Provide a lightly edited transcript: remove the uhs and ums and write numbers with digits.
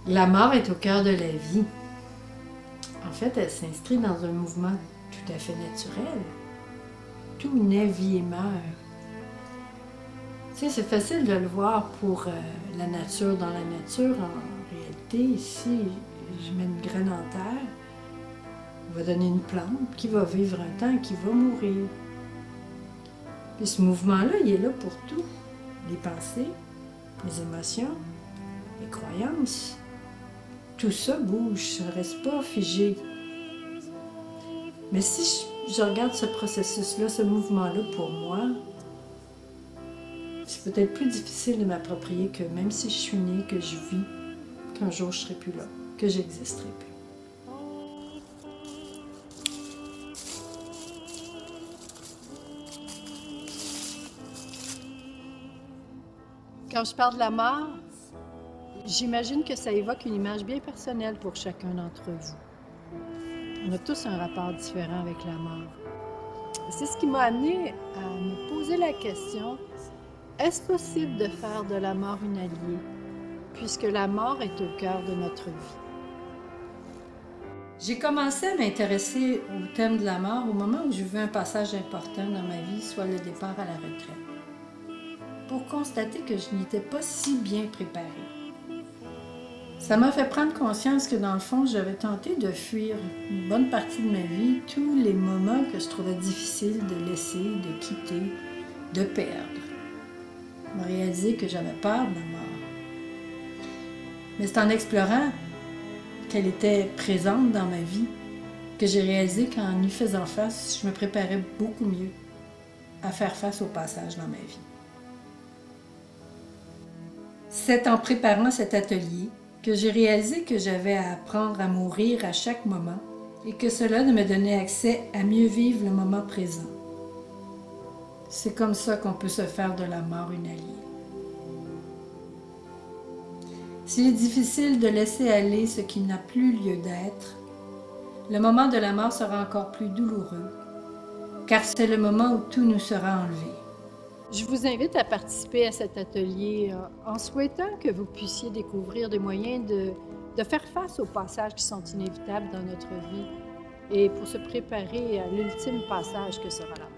La mort est au cœur de la vie. En fait, elle s'inscrit dans un mouvement tout à fait naturel. Tout naît, vit et meurt. Tu sais, c'est facile de le voir pour la nature dans la nature. En réalité, ici, je mets une graine en terre. On va donner une plante qui va vivre un temps et qui va mourir. Puis ce mouvement-là, il est là pour tout. Les pensées, les émotions, les croyances. Tout ça bouge, ça ne reste pas figé. Mais si je regarde ce processus-là, ce mouvement-là pour moi, c'est peut-être plus difficile de m'approprier que même si je suis née, que je vis, qu'un jour je ne serai plus là, que j'existerai plus. Quand je parle de la mort, j'imagine que ça évoque une image bien personnelle pour chacun d'entre vous. On a tous un rapport différent avec la mort. C'est ce qui m'a amené à me poser la question, est-ce possible de faire de la mort une alliée, puisque la mort est au cœur de notre vie? J'ai commencé à m'intéresser au thème de la mort au moment où j'ai vu un passage important dans ma vie, soit le départ à la retraite, pour constater que je n'y étais pas si bien préparée. Ça m'a fait prendre conscience que dans le fond, j'avais tenté de fuir une bonne partie de ma vie, tous les moments que je trouvais difficiles de laisser, de quitter, de perdre. Je me réalisé que j'avais peur de la mort. Mais c'est en explorant qu'elle était présente dans ma vie que j'ai réalisé qu'en y faisant face, je me préparais beaucoup mieux à faire face au passage dans ma vie. C'est en préparant cet atelier que j'ai réalisé que j'avais à apprendre à mourir à chaque moment et que cela me donnait accès à mieux vivre le moment présent. C'est comme ça qu'on peut se faire de la mort une alliée. S'il est difficile de laisser aller ce qui n'a plus lieu d'être, le moment de la mort sera encore plus douloureux, car c'est le moment où tout nous sera enlevé. Je vous invite à participer à cet atelier en souhaitant que vous puissiez découvrir des moyens de faire face aux passages qui sont inévitables dans notre vie et pour se préparer à l'ultime passage que sera la mort.